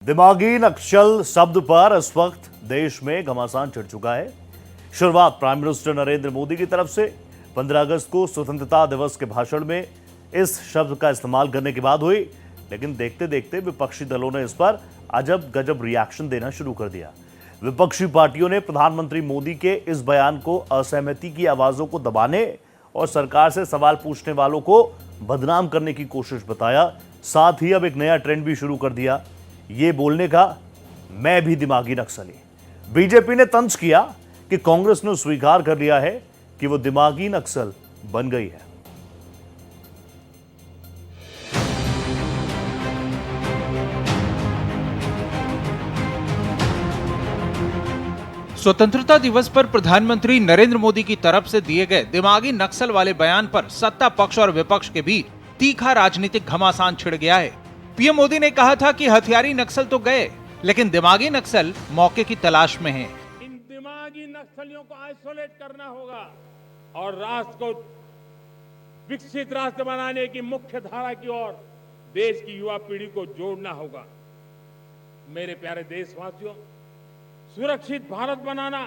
दिमागी नक्सल शब्द पर इस वक्त देश में घमासान चढ़ चुका है। शुरुआत प्राइम मिनिस्टर नरेंद्र मोदी की तरफ से 15 अगस्त को स्वतंत्रता दिवस के भाषण में इस शब्द का इस्तेमाल करने की बात हुई, लेकिन देखते देखते विपक्षी दलों ने इस पर अजब गजब रिएक्शन देना शुरू कर दिया। विपक्षी पार्टियों ने प्रधानमंत्री मोदी के इस बयान को असहमति की आवाजों को दबाने और सरकार से सवाल पूछने वालों को बदनाम करने की कोशिश बताया। साथ ही अब एक नया ट्रेंड भी शुरू कर दिया, ये बोलने का, मैं भी दिमागी नक्सली। बीजेपी ने तंज किया कि कांग्रेस ने स्वीकार कर लिया है कि वो दिमागी नक्सल बन गई है। स्वतंत्रता दिवस पर प्रधानमंत्री नरेंद्र मोदी की तरफ से दिए गए दिमागी नक्सल वाले बयान पर सत्ता पक्ष और विपक्ष के बीच तीखा राजनीतिक घमासान छिड़ गया है। पीएम मोदी ने कहा था कि हथियारी नक्सल तो गए, लेकिन दिमागी नक्सल मौके की तलाश में हैं। इन दिमागी नक्सलियों को आइसोलेट करना होगा और राष्ट्र को विकसित राष्ट्र बनाने की मुख्य धारा की ओर देश की युवा पीढ़ी को जोड़ना होगा। मेरे प्यारे देशवासियों, सुरक्षित भारत बनाना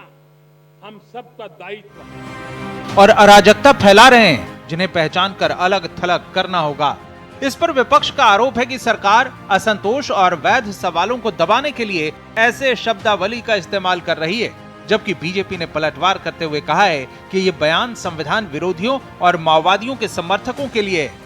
हम सबका दायित्व है और अराजकता फैला रहे हैं जिन्हें पहचान कर अलग थलग करना होगा। इस पर विपक्ष का आरोप है कि सरकार असंतोष और वैध सवालों को दबाने के लिए ऐसे शब्दावली का इस्तेमाल कर रही है, जबकि बीजेपी ने पलटवार करते हुए कहा है कि ये बयान संविधान विरोधियों और माओवादियों के समर्थकों के लिए है।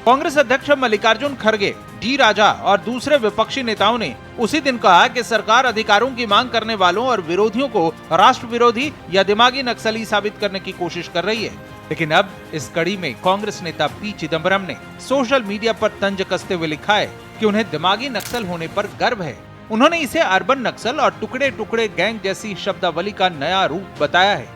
कांग्रेस अध्यक्ष मल्लिकार्जुन खड़गे, डी राजा और दूसरे विपक्षी नेताओं ने उसी दिन कहा कि सरकार अधिकारों की मांग करने वालों और विरोधियों को राष्ट्र विरोधी या दिमागी नक्सली साबित करने की कोशिश कर रही है। लेकिन अब इस कड़ी में कांग्रेस नेता पी चिदम्बरम ने सोशल मीडिया पर तंज कसते हुए लिखा है कि उन्हें दिमागी नक्सल होने पर गर्व है। उन्होंने इसे अर्बन नक्सल और टुकड़े टुकड़े गैंग जैसी शब्दावली का नया रूप बताया है।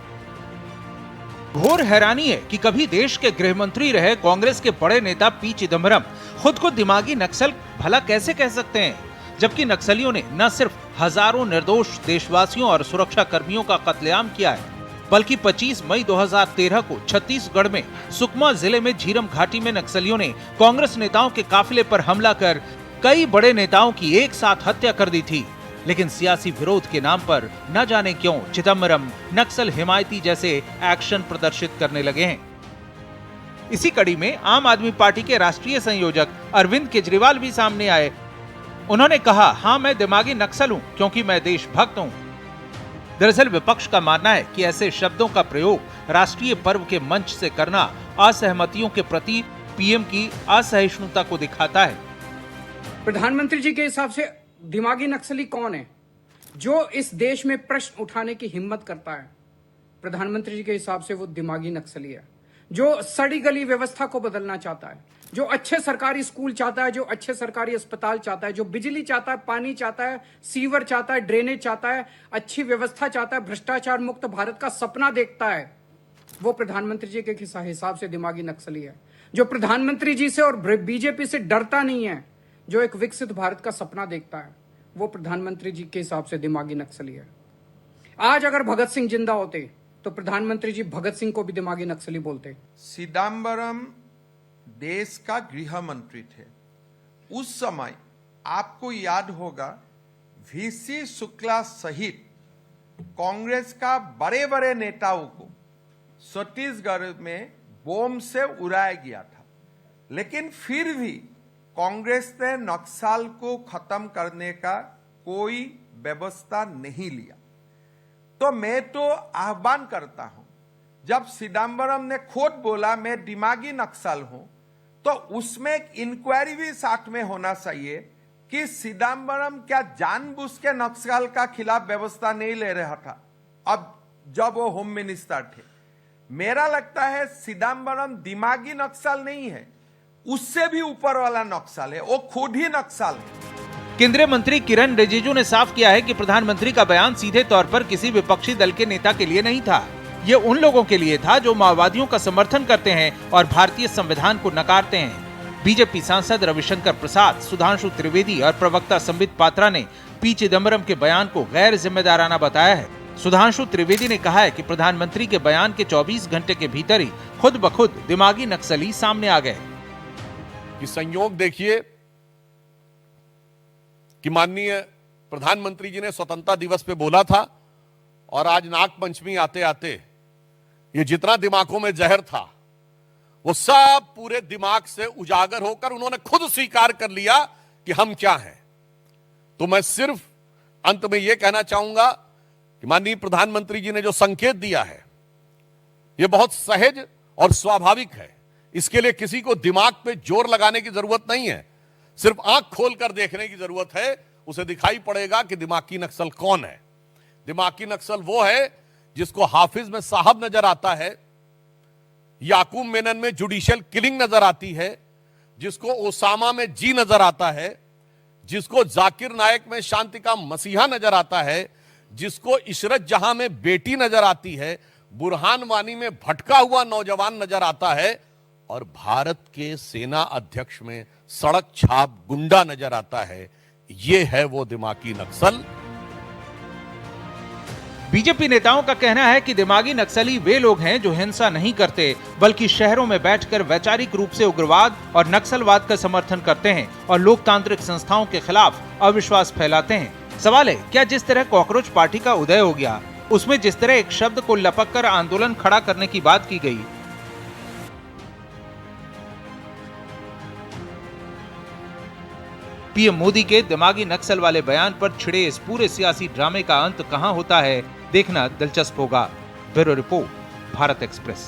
घोर हैरानी है कि कभी देश के गृह मंत्री रहे कांग्रेस के बड़े नेता पी चिदम्बरम खुद को दिमागी नक्सल भला कैसे कह सकते हैं, जबकि नक्सलियों ने न सिर्फ हजारों निर्दोष देशवासियों और सुरक्षा कर्मियों का कत्लेआम किया है, बल्कि 25 मई 2013 को छत्तीसगढ़ में सुकमा जिले में झीरम घाटी में नक्सलियों ने कांग्रेस नेताओं के काफिले पर हमला कर कई बड़े नेताओं की एक साथ हत्या कर दी थी। लेकिन सियासी विरोध के नाम पर न जाने क्यों चिदम्बरम नक्सल हिमायती जैसे एक्शन प्रदर्शित करने लगे हैं। इसी कड़ी में आम आदमी पार्टी के राष्ट्रीय संयोजक अरविंद केजरीवाल भी सामने आए। उन्होंने कहा, हाँ मैं दिमागी नक्सल हूं क्योंकि मैं देशभक्त हूं। दरअसल विपक्ष का मानना है कि ऐसे शब्दों का प्रयोग राष्ट्रीय पर्व के मंच से करना असहमतियों के प्रति पीएम की असहिष्णुता को दिखाता है। प्रधानमंत्री जी के हिसाब से दिमागी नक्सली कौन है? जो इस देश में प्रश्न उठाने की हिम्मत करता है, प्रधानमंत्री जी के हिसाब से वो दिमागी नक्सली है। जो सड़ी गली व्यवस्था को बदलना चाहता है, जो अच्छे सरकारी स्कूल चाहता है, जो अच्छे सरकारी अस्पताल चाहता है, जो बिजली चाहता है, पानी चाहता है, सीवर चाहता है, ड्रेनेज चाहता है, अच्छी व्यवस्था चाहता है, भ्रष्टाचार मुक्त भारत का सपना देखता है, वो प्रधानमंत्री जी के हिसाब से दिमागी नक्सली है। जो प्रधानमंत्री जी से और बीजेपी से डरता नहीं है, जो एक विकसित भारत का सपना देखता है, वो प्रधानमंत्री जी के हिसाब से दिमागी नक्सली है। आज अगर भगत सिंह जिंदा होते तो प्रधानमंत्री जी भगत सिंह को भी दिमागी नक्सली बोलते। चिदम्बरम देश का गृह मंत्री थे। उस समय आपको याद होगा, वीसी शुक्ला सहित कांग्रेस का बड़े बड़े नेताओं को छत्तीसगढ़ में बम से उड़ाया गया था, लेकिन फिर भी कांग्रेस ने नक्सल को खत्म करने का कोई व्यवस्था नहीं लिया। तो मैं तो आह्वान करता हूं, जब चिदम्बरम ने खुद बोला मैं दिमागी नक्सल हूं, तो उसमें एक इंक्वायरी भी साथ में होना चाहिए कि चिदम्बरम क्या जानबूझ के नक्सल का खिलाफ व्यवस्था नहीं ले रहा था अब जब वो होम मिनिस्टर थे। मेरा लगता है चिदम्बरम दिमागी नक्सल नहीं है, उससे भी ऊपर वाला नक्सल है, वो खुद ही नक्सल है। केंद्रीय मंत्री किरण रिजिजू ने साफ किया है कि प्रधानमंत्री का बयान सीधे तौर पर किसी विपक्षी दल के नेता के लिए नहीं था। ये उन लोगों के लिए था जो माओवादियों का समर्थन करते हैं और भारतीय संविधान को नकारते हैं। बीजेपी सांसद रविशंकर प्रसाद, सुधांशु त्रिवेदी और प्रवक्ता संबित पात्रा ने पी चिदम्बरम के बयान को गैर जिम्मेदाराना बताया है। सुधांशु त्रिवेदी ने कहा है कि प्रधानमंत्री के बयान के 24 घंटे के भीतर ही खुद ब खुद दिमागी नक्सली सामने आ गए। कि संयोग देखिए, कि माननीय प्रधानमंत्री जी ने स्वतंत्रता दिवस पे बोला था और आज नाग पंचमी आते आते ये जितना दिमागों में जहर था वो सब पूरे दिमाग से उजागर होकर उन्होंने खुद स्वीकार कर लिया कि हम क्या हैं। तो मैं सिर्फ अंत में यह कहना चाहूंगा कि माननीय प्रधानमंत्री जी ने जो संकेत दिया है यह बहुत सहज और स्वाभाविक है। इसके लिए किसी को दिमाग पे जोर लगाने की जरूरत नहीं है, सिर्फ आंख खोलकर देखने की जरूरत है। उसे दिखाई पड़ेगा कि दिमागी नक्सल कौन है। दिमागी नक्सल वो है जिसको हाफिज में साहब नजर आता है, याकूब मेनन में जुडिशियल किलिंग नजर आती है, जिसको ओसामा में जी नजर आता है, जिसको जाकिर नायक में शांति का मसीहा नजर आता है, जिसको इशरत जहां में बेटी नजर आती है, बुरहान वानी में भटका हुआ नौजवान नजर आता है और भारत के सेना अध्यक्ष में सड़क छाप गुंडा नजर आता है। यह है वो दिमागी नक्सल। बीजेपी नेताओं का कहना है कि दिमागी नक्सली वे लोग हैं जो हिंसा नहीं करते बल्कि शहरों में बैठकर वैचारिक रूप से उग्रवाद और नक्सलवाद का समर्थन करते हैं और लोकतांत्रिक संस्थाओं के खिलाफ अविश्वास फैलाते हैं। सवाल है, क्या जिस तरह कॉकरोच पार्टी का उदय हो गया उसमें जिस तरह एक शब्द को लपककर आंदोलन खड़ा करने की बात की गई, पीएम मोदी के दिमागी नक्सल वाले बयान पर छिड़े इस पूरे सियासी ड्रामे का अंत कहां होता है, देखना दिलचस्प होगा। Bureau report, Bharat express.